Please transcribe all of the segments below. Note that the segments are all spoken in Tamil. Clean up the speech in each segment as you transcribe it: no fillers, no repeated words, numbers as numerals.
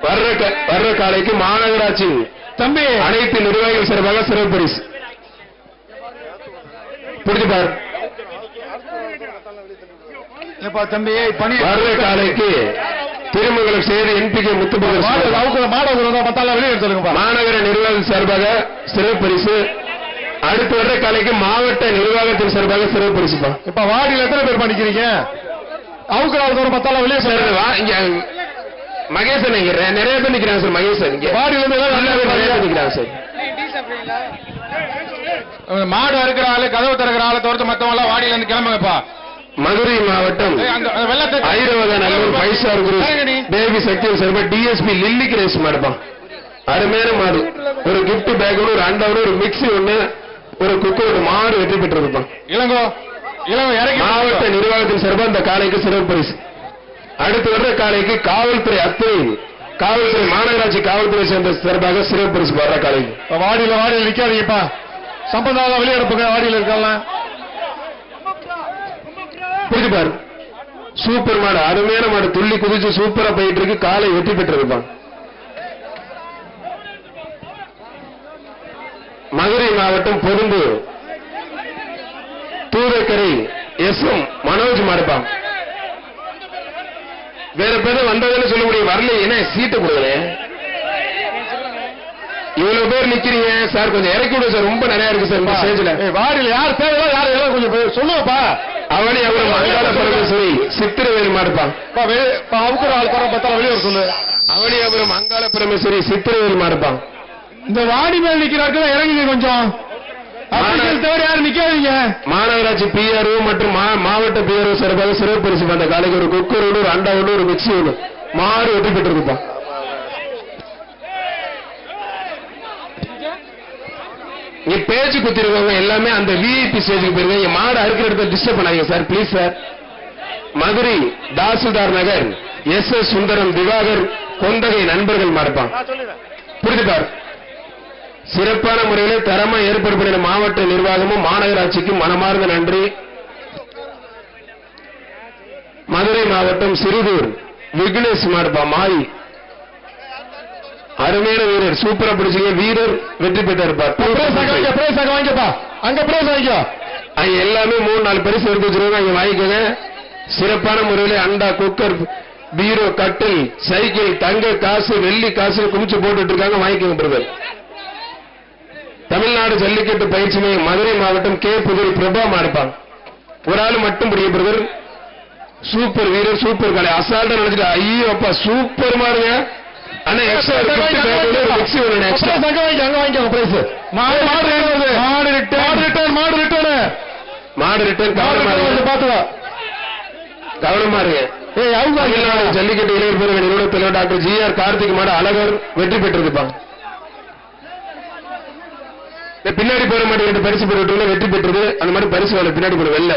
வர்ற காலைக்கு மாநகராட்சி தம்பி அனைத்து நிர்வாகிகள் சார்பாக சிறப்பு பரிசு. புரிஞ்சு பாரு. தம்பி வர்ற காலைக்கு திருமங்கலம் செய்தி என்பிகே முத்துப்பகர் மாநகர நிர்வாகம் சார்பாக சிறப்பு பரிசு. அடுத்து வர்ற காலைக்கு மாவட்ட நிர்வாகத்தின் சார்பாக சிறப்பு பரிசுப்பா. இப்ப வார்டியில் எத்தனை பேர் பண்ணிக்கிறீங்க? அவுக்குறாவது பத்தால வெளியே இங்க மகேசன் நிறைய பேர் நிக்கிறாங்க சார். மகேசன் இங்க வார்டியில் நிறைய பேர் நிக்கிறாங்க சார். மாடு இருக்கிற ஆளு கதவு திறக்கிற ஆளை தவிர்த்து மத்தவங்க எல்லாம் வாடியில இருந்து கிளம்புங்கப்பா. மதுரை மாவட்டம் ஐரவதநல்லூர் பைசார் தேவி சக்தி சார்பா டிஎஸ்பி லில்லி கிரேஸ் மாடுப்பான். அருமையான மாடு. ஒரு கிஃப்ட் பேக், ஒரு அண்டா, ஒரு மிக்சி ஒண்ணு, ஒரு குக்கர், மாடு வெற்றி பெற்றிருப்பான். இளங்கோ மாவட்ட நிர்வாகத்தின் சார்பாக இந்த காலைக்கு சிறப்பு பரிசு. அடுத்து வர்ற காலைக்கு காவல்துறை அத்துறை காவல்துறை மாநகராட்சி காவல்துறை சேர்ந்த சார்பாக சிறப்பு பரிசு. வர்ற காலைக்கு வாடியில் நிக்காதீங்கப்பா. சம்பந்தம் வெளியே எடுப்புங்க. வாடியில் இருக்கலாம். புரிஞ்சு பாரு. சூப்பர் மாடு, அருமையான மாடு, துள்ளி குதிச்சு சூப்பரா போயிட்டு இருக்கு. காலை வெற்றி பெற்றிருப்பான். மதுரை மாவட்டம் பொருந்தூர் தூரக்கரை எஸ்.எம். மனோஜ் மாடுப்பான். வேற பேர் வந்ததுன்னு சொல்ல முடியும். வரல, என்ன சீட்டை கொடுக்கல. இவ்வளவு பேர் நிக்கிறீங்க சார், கொஞ்சம் இறக்கி விடு சார். ரொம்ப நிறைய இருக்கு சார் இந்த ஸ்டேஜ்ல. வாடியில் யார் தேவையோ யாரும் கொஞ்சம் சொல்லுவப்பா. அவனே அவரும் அங்காள பரமேஸ்வரி சித்திரவேல் மாடுப்பான். அவுக்குற ஆள் பத்தால வெளியே சொல்லு. அவனே அவரும் அங்காள பரமேஸ்வரி சித்திரவேல் மாடுப்பான். இந்த வாடி மேல் நிக்கிறார்கள் இறங்குங்க கொஞ்சம். யாரும் நிக்காதீங்க. மாநகராட்சி பிஆர்ஓ மற்றும் மாவட்ட பிஆர்ஓ சார்பாக சிறப்பு பரிசு. அந்த காலைக்கு ஒரு குக்கரோடு, ஒரு அண்டாவோடு, ஒரு மிக்சியோடு மாடு வெற்றி பெற்றிருப்பான். இங்க பேச்சு குத்திருக்கவங்க எல்லாமே அந்த விஐபி ஸ்டேஜுக்கு போயிருங்க. மாடு அறுக்கிற இடத்துல டிஸ்டர்ப் பண்ணாங்க sir, please sir. Madurai Thasildar Nagar S S. Sundaram Diwakar Konthagai நண்பர்கள் மாடுப்பான். புரிஞ்சுப்பார். சிறப்பான முறையில் தரமா ஏற்பாடு பண்ணின மாவட்ட நிர்வாகமும் மாநகராட்சிக்கும் மனமார்ந்த நன்றி. மதுரை மாவட்டம் சிறுதூர் விக்னேஷ் மாடுப்பா மாறி அருமையான வீரர், சூப்பரா பிடிச்சீங்க. வீரர் வெற்றி பெற்றிருப்பார். அங்க எல்லாமே 3-4 பரிசு எடுத்து வச்சிருக்காங்க. அங்க வாங்கிக்கோங்க. சிறப்பான முறையில் அண்டா, குக்கர், பீரோ, கட்டில், சைக்கிள், தங்க காசு, வெள்ளி காசு குமிச்சு போட்டு இருக்காங்க. வாங்கிக்கோங்க பிரதர். தமிழ்நாடு ஜல்லிக்கட்டு பயிற்சி மையம் மதுரை மாவட்டம் கே புதுரை பிரபா மாடுப்பாங்க. ஒரு ஆள் மட்டும் பிடிக்க பிரதர். சூப்பர் வீரர், சூப்பர் கலை. அசால்ட்டா நினைச்சிட்டு ஐயோ அப்பா சூப்பர் மாடுங்க. ஆனா எக்ஸ்ட்ரா மிக்ஸி ஒண்ணு எக்ஸ்ட்ரா தங்க வாங்கிக்கோங்க பிரைஸ். மாடு ரிட்டர்ன் கவனமா இருங்க. தமிழ்நாடு ஜல்லிக்கட்டு இளைஞர் பேரவை நிறுவன தலைவர் டாக்டர் ஜி.ஆர். கார்த்திக் மாடு அழகர் வெற்றி பெற்றிருப்பாங்க. பின்னாடி போற மாட்டேன் 2 பரிசு பெற்று வெற்றி பெற்றது. அந்த மாதிரி பரிசு வேலை பின்னாடி போற வெள்ள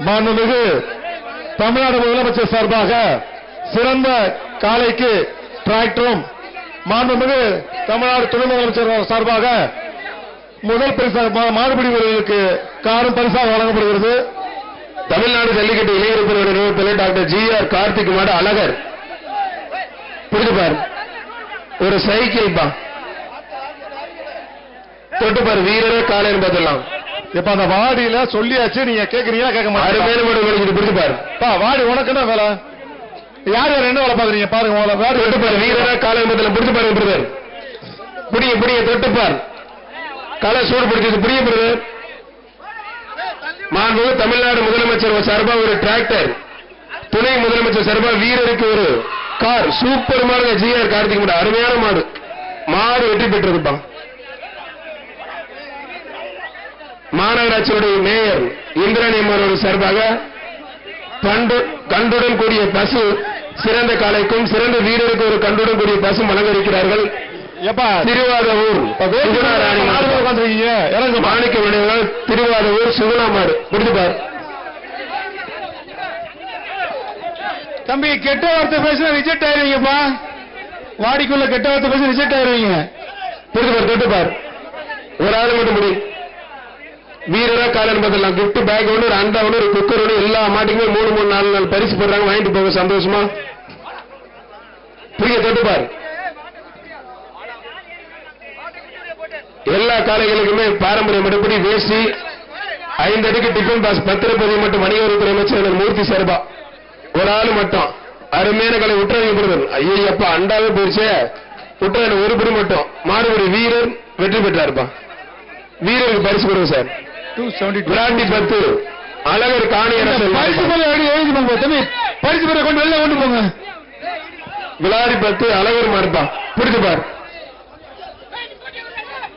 மாண்புமிகு தமிழ்நாடு முதலமைச்சர் சார்பாக சிறந்த காலைக்கு டிராக்டரும், மாண்புமிகு தமிழ்நாடு துணை முதலமைச்சர் சார்பாக முதல் பரிசாக மாடுபிடி வீரர்களுக்கு காரும் பரிசாக வழங்கப்படுகிறது. தமிழ்நாடு ஜல்லிக்கட்டு இளைஞர் பேரவை நிறுவனத்தில் டாக்டர் ஜி.ஆர். கார்த்திக் மாடு அழகர். புரிஞ்சுப்பார். ஒரு சைக்கிள் பா தொட்டுப்பார். வீரரே காலைன்னு பார்த்துடலாம். இப்ப அந்த வாடியில சொல்லியாச்சு, நீங்க கேக்குறீங்களா கேட்க மாட்டேன். புரிஞ்சுப்பார். வாடி உனக்கு என்ன வேலை? யார் என்ன வேலை பாக்குறீங்க பாருங்க. வாடி தொட்டுப்பார். வீரரே காலைன்னு பார்த்துலாம். புரிஞ்சு பாருங்க பிரதர். புடிய தொட்டுப்பார். களை சூடு பிடிச்சது. புரிய பிரதர். மாண்புமிகு தமிழ்நாடு முதலமைச்சர் சார்பாக ஒரு டிராக்டர், துணை முதலமைச்சர் சார்பாக வீரருக்கு ஒரு கார். சூப்பர் மாடு ஜி.ஆர். கார்த்திக் மாடு. அருமையான மாடு. மாடு வெற்றி பெற்றிருப்பான். மாநகராட்சியுடைய மேயர் இந்திராணி அம்மாவோட சார்பாக கண்டுடன் கூடிய பசு சிறந்த காலைக்கும் சிறந்த வீரருக்கு ஒரு கண்டுடன் கூடிய பசு வழங்கியிருக்கிறார்கள். திருவாதூர் மாணிக்க விளைவுகள் திருவாதூர் சுகுணா மாடு. புரிஞ்சுப்பார். தம்பி கெட்ட வார்த்தை பேசினா ரிஜெக்ட் ஆயிருவீங்கப்பா. வாடிக்குள்ள கெட்ட வார்த்தை பேசி ரிஜெக்ட் ஆயிருவீங்க. புரிஞ்சுப்பார். தொட்டுப்பார். ஒரு ஆள் மட்டும் முடியும். வீரரா காலன் பதிலாம் கிஃப்ட் பேக் ஒன்று, ஒரு அண்டா ஒன்று, ஒரு குக்கர் ஒன்று, எல்லா மாட்டுக்குமே 3 பரிசு போடுறாங்க. வாங்கிட்டு போங்க சந்தோஷமா. புரிய தொட்டுப்பார். எல்லா காலைகளுக்குமே பாரம்பரிய முறைப்படி வேஷ்டி 5 அடிக்கு டிஃபன் பாஸ் பத்திரப்பதிவு மட்டும் வணிகவரித்துறை அமைச்சர் மூர்த்தி சார்பா ஒரு ஆளு மட்டும் அருமையான கலை உற்றாங்க. ஐயப்பா அண்டாவே போயிடுச்சே, உற்றான ஒரு படி மட்டும் மாடுபடி வீரர் வெற்றி பெற்றாருப்பா. வீரருக்கு பரிசு கொடுங்க சார். விராண்டி 10 அழகர் காணியர் பரிசு பெற கொண்டு வெளில கொண்டு போங்க. விளாடி 10 அழகர் மாடுப்பா. பிடிச்சு பார்,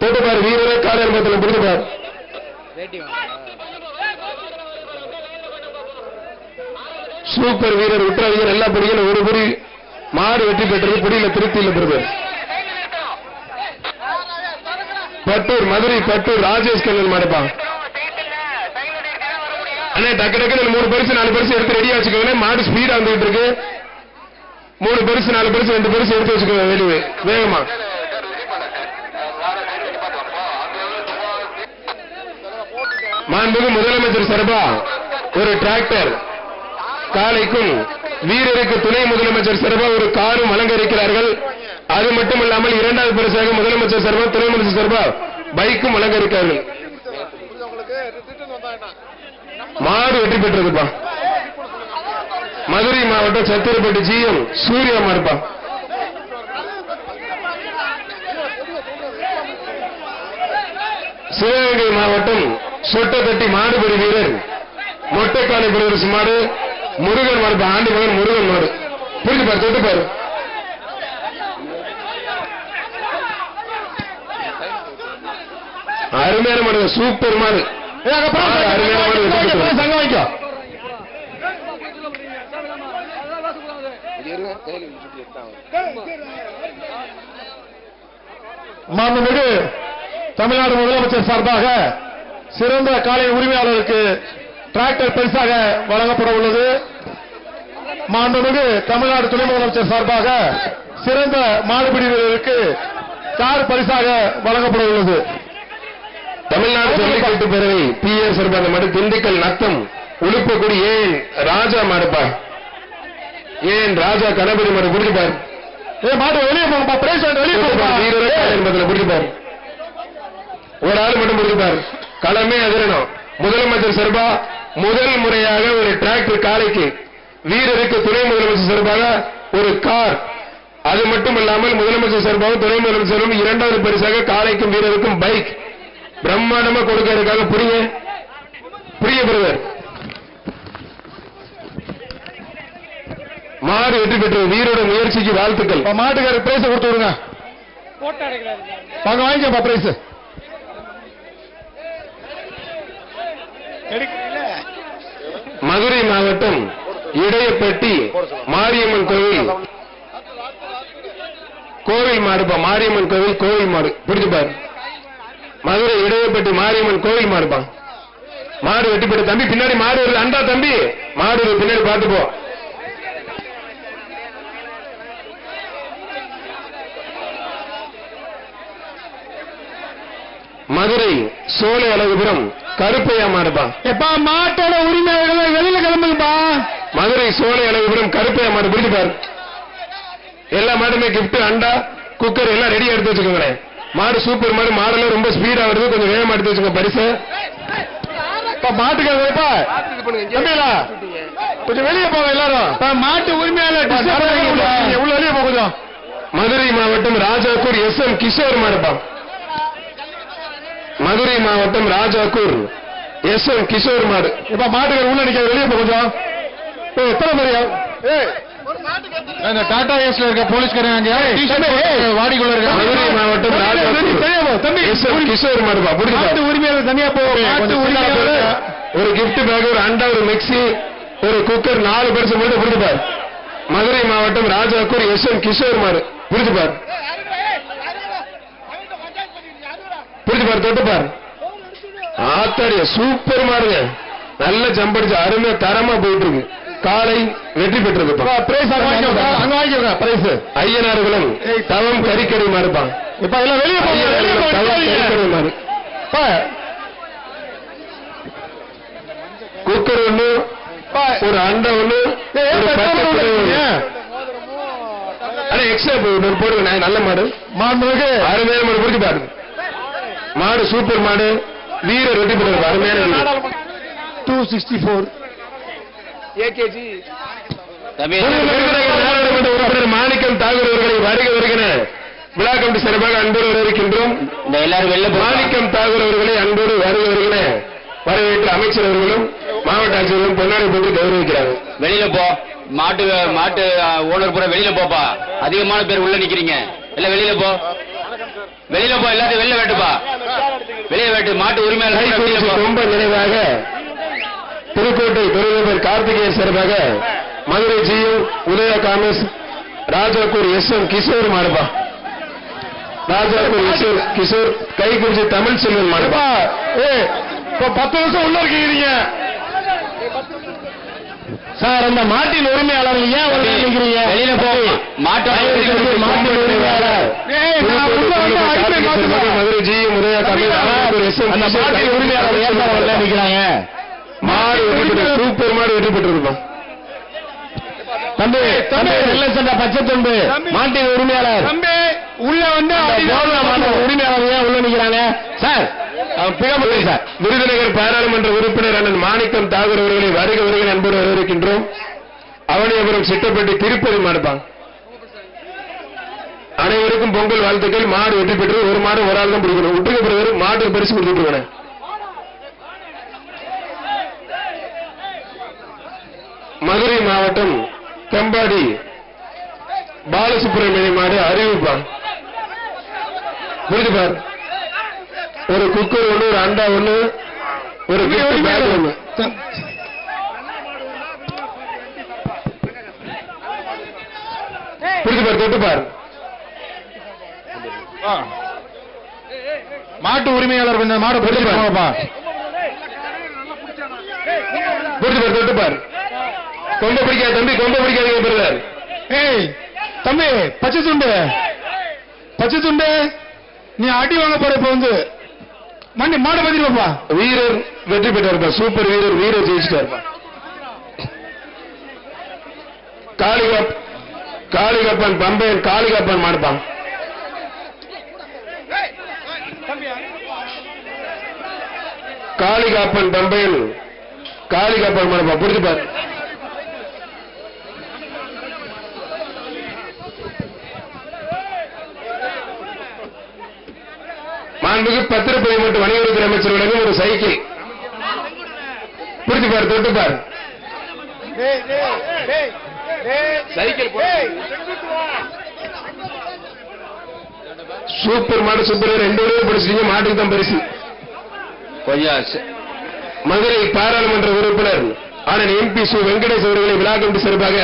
தொட்டு பார். வீரரை காணியர் பத்தில் பிடிச்சு பார். சூப்பர் வீரர் உற்றாங்க. எல்லா படிகளும் ஒரு புடி மாடு வெற்றி பெற்றது. புடியில திருப்தி இல்ல பிரதர். பட்டூர் மதுரை பட்டூர் ராஜேஷ் கண்ணன் மாடுப்பா. அண்ணே டக்கு டக்கு 3 பரிசு 4 பரிசு எடுத்து ரெடியா வச்சுக்கோங்க. மாடு ஸ்பீடா வந்துட்டு இருக்கு. 3 பரிசு 4 பரிசு 2 பரிசு எடுத்து வச்சுக்கோங்க. வெளியே வேகமா. மாண்புமிகு முதலமைச்சர் சார்பா ஒரு டிராக்டர் காலைக்கும் வீரருக்கு துணை முதலமைச்சர் சார்பா ஒரு காரும் அலங்கரிக்கிறார்கள். அது மட்டுமல்லாமல் 2வது பரிசாக முதலமைச்சர் சார்பா துணை முதலமைச்சர் சார்பா பைக்கும் அலங்கரிக்கிறார்கள். மாடு வெற்றி பெற்றதுப்பா. மதுரை மாவட்டம் சத்திரப்பட்டி ஜிஎம் சூர்யா மாடுப்பா. சிவகங்கை மாவட்டம் சொட்டத்தட்டி மாடுபடி வீரர் மொட்டைக்காலை பிரதர்ஸ் மாடு முருகன் மாடு. ஆண்டு மகன் முருகன் மாடு. புரிஞ்சு பாரு, தொட்டு பாரு. அருமையான மாடு, சூப்பர் மாடு. அருமையான மாடு. சங்கம் வைக்கோ. மாண்புமிகு தமிழ்நாடு முதலமைச்சர் சார்பாக சிறந்த காலை உரிமையாளருக்கு டிராக்டர் பரிசாக வழங்கப்பட உள்ளது. மாண்புமிகு தமிழ்நாடு துணை முதலமைச்சர் சார்பாக சிறந்த மாடுபிடி வீரருக்கு கார் பரிசாக வழங்கப்பட உள்ளது. தமிழ்நாடு ஜல்லிக்கட்டு பேரவை பிஏ சார்பாக மாடு திண்டுக்கல் நத்தம் உளுப்பக்குடி ஏன் ராஜா மாடுப்பா. ஏன் ராஜா கணபதி மாடு. பிடிச்சுப்பார். மாடு வெளியே போங்கப்பா. பிரைஸ் வெளியே போங்க. வீரரை என்பதில் பிடிச்சுப்பார். ஒரு ஆள் மட்டும் பிடிச்சுப்பார். களமே அதிரணும். முதலமைச்சர் சார்பா முதல் முறையாக ஒரு டிராக்டர் காலைக்கு வீரருக்கு துணை முதலமைச்சர் சார்பாக ஒரு கார். அது மட்டுமல்லாமல் முதலமைச்சர் சார்பாக துணை முதலமைச்சர் சார்பாக 2வது பரிசாக காலைக்கும் வீரருக்கும் பைக் பிரம்மாண்டமா கொடுக்கிறதுக்காக புரிய பிரதர். மாடு வெற்றி பெற்ற வீரோட முயற்சிக்கு வாழ்த்துக்கள். மாட்டுக்காரர் பிரைஸ் கொடுத்து விடுங்க. வாங்க வாங்கிக்கப்பா பிரைஸ். மதுரை மாவட்டம் இடையப்பட்டி மாரியம்மன் கோவில் மாடுப்பா. மாரியம்மன் கோவில் மாடு. பிடிச்சு பாரு. மதுரை இடையப்பட்டி மாரியம்மன் கோவில் மாடுப்பா. மாடு வெட்டி பெற்ற தம்பி. பின்னாடி மாடு வருது. அண்டா தம்பி மாடு பின்னாடி பார்த்து போ. மதுரை சோலை அழகுபுரம் கருப்பையா மாடுப்பா. எப்பா மாட்டோட உரிமையாளர்களை வெளியில கிளம்புங்கப்பா. மதுரை சோலை அழகுபுரம் கருப்பையா மாடு. பிடிச்சு பாரு. எல்லா மாடுமே கிஃப்ட் அண்டா குக்கர் எல்லாம் ரெடியா எடுத்து வச்சுக்கோங்களேன். மாடு சூப்பர் மாடு. மாடெல்லாம் ரொம்ப ஸ்பீடா வருது. கொஞ்சம் வேகமா எடுத்து வச்சுக்கோங்க பரிசு. மாட்டுக்கு கொஞ்சம் வெளியே போங்க எல்லாரும். மாட்டு உரிமையாளர் உள்ள வெளியே போகுது. மதுரை மாவட்டம் ராஜாக்கூர் SM கிஷோர் மாடுப்பா. மதுரை மாவட்டம் ராஜாக்கூர் SM கிஷோர் மாடு. இப்ப மாட்டுக்கு உள்ள நிக்க வெளியே போகுது. எத்தனை பேர் டாடா ஏஸ்ல இருக்க போலீஸ்காரங்க வாடிக்குள்ள இருக்க. மதுரை மாவட்டம் ராஜாக்கூர் SM கிஷோர் மாடுப்பா. மாட்டு உரிமையாளர் தனியா போகும். ஒரு கிஃப்ட் பேக், ஒரு அண்டா, ஒரு மிக்சி, ஒரு குக்கர் 4 பரிசு மட்டும் பிடிச்சுப்பார். மதுரை மாவட்டம் ராஜாக்கூர் SM கிஷோர் மாடு. பிடிச்சுப்பார். பிடிச்சுப்பார். தொட்டுப்பார். ஆத்தாடிய சூப்பர் மாடுங்க. நல்ல ஜம்படிச்சு அருமையா தரமா போயிட்டு இருக்கு. காலை வெற்றி பெற்றது. ஐயனார்களும் தவம் கறிக்கடை மாடுப்பான். இப்ப எல்லாம் வெளியே கறிக்கடை மாடு. குக்கர் ஒண்ணு, ஒரு அண்டை ஒண்ணு, ஒரு பச்சை குதிரை ஒண்ணு. எக்ஸ்ட்ரா போடுங்க. நல்ல மாடு, அருமையான மாடு. பிடிச்சு பாருங்க. மாடு சூப்பர் மாடு. வீரர் வெட்டி போடுறது அருமையான 264 ஏகேஜி. உறுப்பினர் மாணிக்கம் தாகூர் அவர்களை வருகிற விழா கமிட்டி சார்பாக அன்போடு வரவேற்கின்றோம். மாணிக்கம் தாகூர் அவர்களை அன்போடு வருகிற வரவேற்று அமைச்சர் அவர்களும் மாவட்ட ஆட்சியர்களும் பொன்னாடை போட்டு கௌரவிக்கிறாங்க. வெளியில போ. மாட்டு ஓனர் பூரா வெளியில போப்பா. அதிகமான பேர் உள்ள நிக்கிறீங்க. எல்லாம் வெளியில போ. வெளியில போ. எல்லாத்தையும் வெளில வேட்டுப்பா. வெளியே வேட்டு. மாட்டு உரிமையாளர் ரொம்ப நினைவாக புதுக்கோட்டை தொழிலதிபர் கார்த்திகேயன் சார்பாக மதுரை ஜிஎம் உதய காமேஷ் ராஜாக்கூர் எஸ்.எம். கிஷோர் மாடுப்பா. ராஜாக்கூர் எஸ்.எம். கிஷோர் கைக்குறிச்சி தமிழ் செல்வன் மாடுப்பா. 10 வருஷம் உள்ள இருக்கீங்க சார். அந்த மாட்டின் உரிமையாளர் ஏன் நினைக்கிறீங்க? வெளியில போய் மாட்டின் உரிமையாளர் மதுரை ஜிஎம் உதய காமேஷ் அந்த மாட்டின் உரிமையாளர் ஏன் நினைக்கிறாங்க? மாடு சூப்பர் மாடு வெற்றி பெற்றிருப்பான். தம்பி பச்சை தொண்டு மாட்டின் உரிமையாளர் உள்ள வந்து உரிமையாளர் ஏன் உள்ள நிற்கிறாங்க சார்? சார் விருதுநகர் பாராளுமன்ற உறுப்பினர் அண்ணன் மாணிக்கம் தாகூர் அவர்களை வருகிற நண்பர் வரவேற்கின்றோம். அவனியபுரம் சிட்டப்பட்டி திருப்பதி மாடுப்பான். அனைவருக்கும் பொங்கல் வாழ்த்துக்கள். மாடு வெற்றி பெற்று ஒரு மாடு ஒரு ஆள் தான் பிடிக்கணும். விட்டுக்கு பிறகு மாடு பரிசு கொடுத்துட்டு மதுரை மாவட்டம் கம்பாடி பாலசுப்ரமணிய மாடு அறிவிப்பான். புரிஞ்சு பாரு. ஒரு குக்கர் ஒண்ணு, ஒரு அண்டா ஒண்ணு, ஒரு பேக் ஒண்ணு. புரிஞ்சு பாரு. தொட்டு பாரு. மாட்டு உரிமையாளர் மாடு புரிஞ்சு பாருப்பா. புரிஞ்சு பாரு. தொட்டு பாரு. கொம்ப பிடிக்காது தம்பி. கொம்ப பிடிக்காதீங்க பிரதர். ஏய் தம்பி பச்சை துண்டு நீ அடி வாங்க போற. இப்ப வந்து மண்டி மாடு பதிப்பா. வீரர் வெற்றி பெற்றாருப்பா. சூப்பர் வீரர். வீரர் ஜெயிச்சுட்டாருப்பா. காளிகப்பன் பம்பையன் காளிகப்பன் மாடுப்பான். காளிகாப்பன் பம்பையன் காளிகாப்பன் மாடுப்பா. புரிஞ்சுப்பார். மாண்புக்கு பத்திரப்பதிவு மற்றும் வணிகத்துறை அமைச்சர் வழங்கும் ஒரு சைக்கிள். புரிஞ்சு பாரு. தொட்டு பாரு. சைக்கிள் சூப்பர் மாடு. சூப்பர் 2 பேரும் படிச்சிட்டீங்க. மாட்டுக்கு தான் பரிசு. மதுரை பாராளுமன்ற உறுப்பினர் அண்ணன் எம்பி சு வெங்கடேஷ் அவர்களை விழா கமிட்டி சார்பாக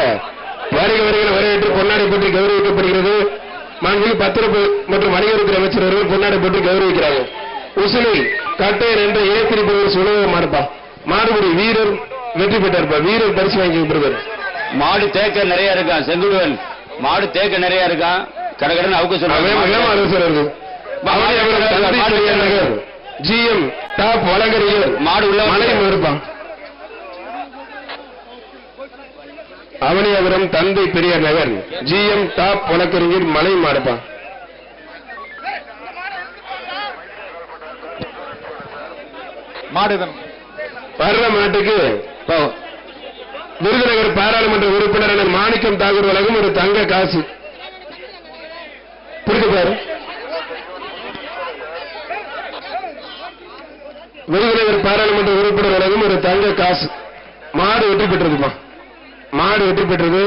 வருகிற வரவேற்று பொன்னாடை போட்டு கௌரவிக்கப்படுகிறது. மாண்புமிகு பத்திரப்பதிவு மற்றும் வணிகத்துறை அமைச்சர் அவர்கள் பொன்னாடை போட்டு கௌரவிக்கிறாங்க. உசிலை கட்டையர் என்ற ஏத்திரி பிரிவு சுலப மாடுப்பா. மாடுபடி வீரர் வெற்றி பெற்றார்ப்பா. வீரர் பரிசு வாங்கி பிரதர். மாடு தேக்க நிறைய இருக்கான். செங்குடுவன் மாடு தேக்க நிறைய இருக்கான். கடகடன் அவுக்க சொல்றாங்க. ஜிஎம் டாப் வழங்கறிஞர் மாடு உள்ள மலை இருப்பான். அவனியாபுரம் தந்தை பெரியார் நகர் ஜிஎம் டாப் வழக்கறிஞர் மலை மாடுப்பான். வர்ற மாட்டுக்கு விருதுநகர் பாராளுமன்ற உறுப்பினர் மாணிக்கம் தாகூர் வழங்கும் ஒரு தங்க காசு. புரிந்து பாரு. விருதுநகர் பாராளுமன்ற உறுப்பினர் வழங்கும் ஒரு தங்க காசு. மாடு வெற்றி பெற்றதுமா. மாடு வெற்றி பெற்றது.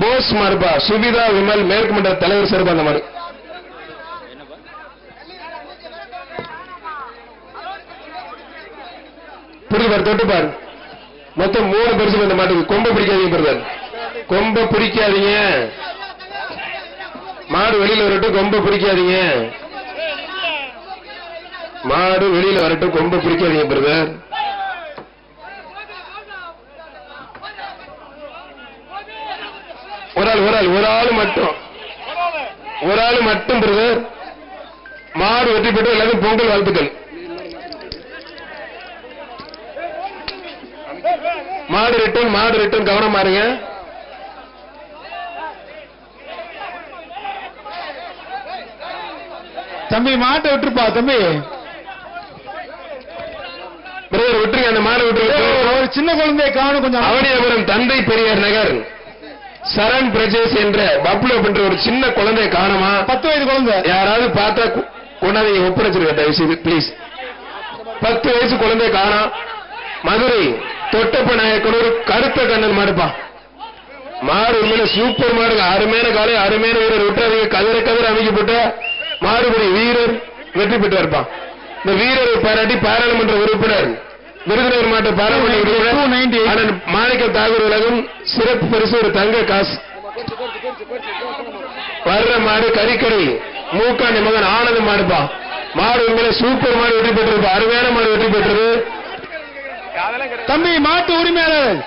போஸ் மார்பா சுபிதா விமல் மேற்கு மன்ற தலைவர் சார்பா அந்த மாடு. புரிஞ்சுப்பார். தொட்டுப்பார். மொத்தம் 3 பரிசு இந்த மாட்டுக்கு. கொம்ப பிடிக்காதீங்க பிரதர். கொம்ப பிடிக்காதீங்க. மாடு வெளியில வரட்டும். கொம்ப பிடிக்காதீங்க. மாடு வெளியில வரட்டும். கொம்ப பிடிக்காதீங்க பிரதர். ஒரு ஆள் மட்டும் பிரதர். மாடு வெற்றி பெற்று எல்லாரும் பொங்கல் வாழ்த்துக்கள். மாடு ரிட்டன் கவனமா இருங்க. தம்பி மாட்டை விட்டுருப்பா தம்பி, பிரதர் விட்டுருங்க, அந்த மாடு விட்டுருங்க. ஒரு சின்ன குழந்தையை காணும் கொஞ்சம். அவனியாபுரம் தந்தை பெரியார் நகர் சரண் பிரஜேஷ் என்ற பப்ளு என்ற ஒரு சின்ன குழந்தை காணுமா? 10 வயது குழந்தை. யாராவது பார்த்தா கொண்டாந்து ஒப்படைச்சிருக்க தயவு செய்து பிளீஸ். 10 வயசு குழந்தை காணோம். மதுரை தொட்டப்ப நாயக்கனூர் கருத்த கண்ணன் மாடுப்பா. மாடு உண்மையில சூப்பர் மாடு, அருமையான காலை, அருமையான வீரர். விட்டாதீங்க, கதிர அமைக்கப்பட்ட மாடுபடி வீரர் வெற்றி பெற்று இருப்பான். இந்த வீரரை பாராட்டி பாராளுமன்ற உறுப்பினர் விருதுநகர் மாவட்ட பாராளுமன்ற உறுப்பினர் மாணிக்க தாகூர் உலகம் சிறப்பு பரிசு ஒரு தங்க காசு. வர்ற மாடு கறிக்கடை மூக்காண்டி மகன் ஆனந்த மாடுப்பா. மாடு உண்மையில சூப்பர் மாடு வெற்றி பெற்றிருப்பா, அருமையான மாடு வெற்றி பெற்றது. தம்பி மாட்டு உரிமையாளர்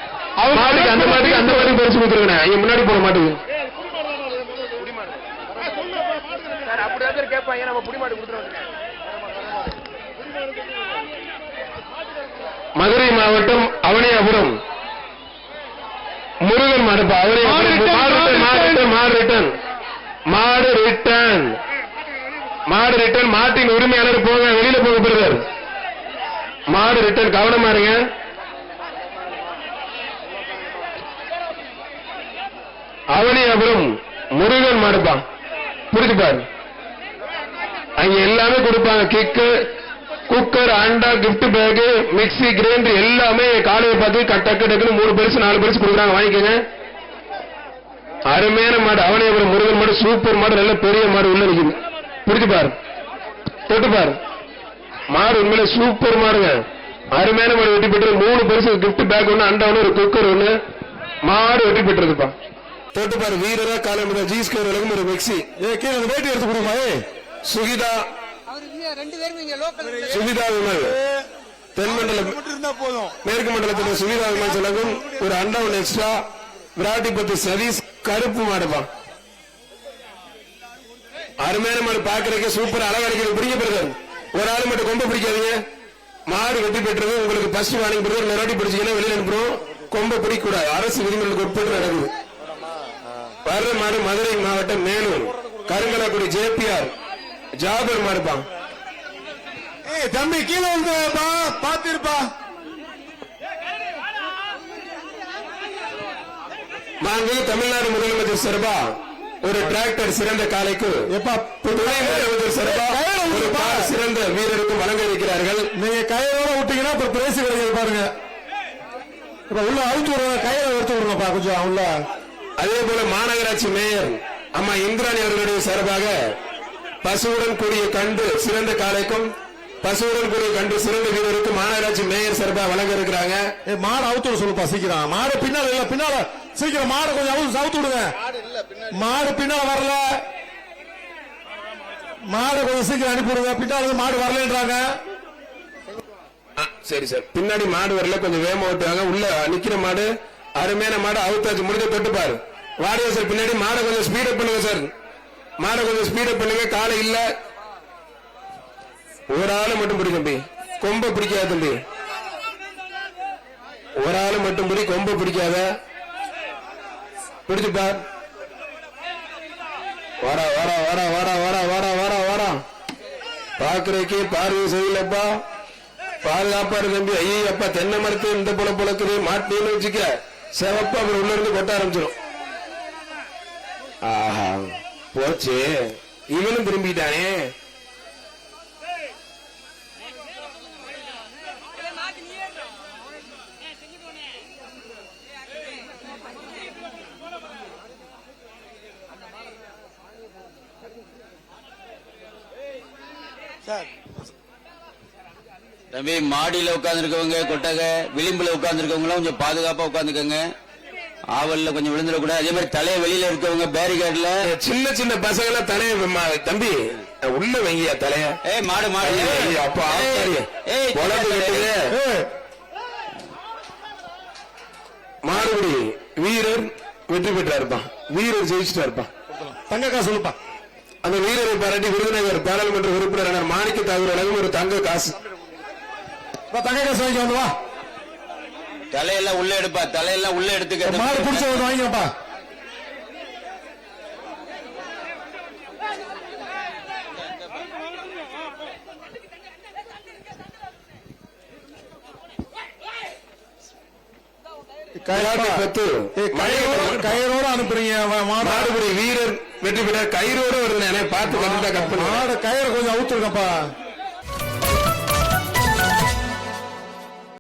மாட்டுக்கு அந்த மாட்டுக்கு பரிசு கொடுத்துருக்கேன். இங்க முன்னாடி போன மாட்டுக்கு மதுரை மாவட்டம் அவனியாபுரம் முருகன் மாடுப்பா. மாடு ரிட்டன் மாட்டின் உரிமையாளர் போங்க, வெளியில போக பிரதர். மாடு ரிட்டன் கவனமா இருங்க. அவனியாபுரம் முருகன் மாடுப்பா. புரிஞ்சுப்பாரு, அங்க எல்லாமே கொடுப்பாங்க. கிக்கு, குக்கர், அண்டா, கிஃப்ட் பேக், மிக்சி, கிரைண்டர் எல்லாமே காலையை பார்த்து டக்கு டக்குன்னு 3 பரிசு 4 பரிசு கொடுக்குறாங்க, வாங்கிக்கோங்க. அருமையான மாடு அவனியாபுரம் முருகன் மாடு, சூப்பர் மாடு, நல்ல பெரிய மாடு உள்ள இருக்குது. புரிஞ்சுப்பாரு, தொட்டுப்பாரு. மாடு உண்மையில சூப்பர் மாடுங்க, அருமையான மாடு வெட்டி பெற்று 3 பரிசு கிஃப்ட் பேக் ஒண்ணு, அண்டா ஒண்ணு, ஒரு குக்கர் ஒண்ணு. மாடு வெட்டி பெற்றதுப்பா. தொட்டுப்பாரு வீரரா காலை ஜீஸ்கர் உலகம் ஒரு மிக்சி. கீழே வேட்டி எடுத்து கொடுமா. சுகிதா சுகிதா விமல் தென்மண்டலம் மேற்கு மண்டலத்தில் சுகிதா விமல் சொல்லவும் ஒரு அண்டா ஒன்று எக்ஸ்ட்ரா. விராட்டிபத்து சதீஷ் கருப்பு மாடுப்பா. அருமையான மாடு பாக்குறதுக்கு சூப்பர் அழகா இருக்கிறது. பிடிக்க பிரதர், ஒரு ஆள் மட்டும் கொம்ப பிடிக்காதீங்க. மாடு வெற்றி பெற்றது. உங்களுக்கு ஃபர்ஸ்ட் வார்னிங் பிரதர், நிறைய பிடிச்சீங்கன்னா வெளியில அனுப்புறோம். கொம்ப பிடிக்க கூடாது, அரசு விதிமுறைகளுக்கு உட்பட்டு நடக்குது. வர்ற மாடு மதுரை மாவட்டம் மேலூர் கருங்கலக்குடி ஜேபிஆர் ஜாபர் மாடுப்பான். தம்பி கீழே வந்து பாத்திருப்பா. நாங்கள் தமிழ்நாடு முதலமைச்சர் சார்பா ஒரு டிராக்டர் சிறந்த காலைக்கு துணை முதலமைச்சர் சார்பா ஒரு கார் சிறந்த வீரருக்கும் வழங்க இருக்கிறார்கள். நீங்க கையோட விட்டீங்கன்னா இப்ப பிரைஸ் கிடைக்கிறது பாருங்க. இப்ப உள்ள அவுத்து விடுங்க, கையில எடுத்து விடுங்கப்பா கொஞ்சம் உள்ள. அதே போல மாநகராட்சி மேயர் அம்மா இந்திராணி அவர்களுடைய சார்பாக பசுவுடன் கூடிய கண்டு சிறந்த காலைக்கும் பசுவுடன் கூடிய கண்டு சிறந்த வீரருக்கும் மாநகராட்சி மேயர் சார்பாக வழங்க இருக்கிறாங்க. மாடு அவுத்து சொல்லுப்பா சீக்கிரம். மாடு பின்னால இல்ல, பின்னால சீக்கிரம் மாடு கொஞ்சம் அவுத்து விடுங்க. மாடு பின்னால வரல, மாடு கொஞ்சம் சீக்கிரம் அனுப்பிவிடுங்க. பின்னால மாடு வரலன்றாங்க. சரி சார், பின்னாடி மாடு வரல, கொஞ்சம் வேகமா ஓட்டுவாங்க. உள்ள நிக்கிற மாடு அருமையான மாடு அவுத்தாச்சு, முடிஞ்ச தொட்டுப்பாரு. வாடியா சார், பின்னாடி மாடை கொஞ்சம் ஸ்பீடப் பண்ணுங்க சார். மாடை கொஞ்சம் ஸ்பீடப் பண்ணுங்க. காலை இல்ல, ஒரு ஆளு மட்டும் பிடி தம்பி, கொம்ப பிடிக்காத தம்பி. ஒரு ஆளு மட்டும் பிடி, கொம்ப பிடிக்காத. பிடிச்சுப்பார். வாடா வாடா வாடா வாடா வாடா வாடா வாடா வாடா. பாக்குறதுக்கு பார்வை செய்யலப்பா, பாதுகாப்பா இருக்கு தம்பி. ஐயே அப்பா, தென்னை மரத்து இந்த போல பொழக்குது மாட்டின்னு வச்சுக்க, செவப்பா அப்புறம் உள்ள இருந்து கொட்ட ஆரம்பிச்சிடும். ஆஹா போச்சு, இவனும் திரும்பிட்டானே. தம்பி மாடியில உட்கார்ந்து இருக்கவங்க, கொட்டகை விளிம்புல உட்கார்ந்து இருக்கவங்க கொஞ்சம் பாதுகாப்பா உட்கார்ந்துக்கங்க. ஆவல்ல கொஞ்சம் விழுந்துடக்கூடாது. அதே மாதிரி தலைய வெளியில இருக்கவங்க பேரிகார்ட்ல சின்ன சின்ன பசங்க தலைய தம்பி உள்ள வைங்க தலைய. மாடு மாடு அப்பா மாடுபடி வீரர் வெற்றி பெற்றா இருப்பான், வீரர் ஜெயிச்சுட்டா இருப்பான். தங்க காசு சொல்லுப்பா. அந்த வீரரை பாராட்டி விருதுநகர் பாராளுமன்ற உறுப்பினர் மாணிக்க தாகூர் அளவு ஒரு தங்க காசு. தங்க காசு வாங்கி வந்து வா. தலையெல்லாம் உள்ள எடுப்பா, தலையெல்லாம் உள்ள எடுத்துக்க. மாடு பிடிச்ச வந்து வாங்கிக்கப்பா. கயிறோட அனுப்புறீங்க மாடுபடி வீரர் வெற்றி பெற கயிறோட வருது. பார்த்து கண்டிப்பா கட் பண்ணி மாடு கயிறு கொஞ்சம் அவுத்துருக்கப்பா.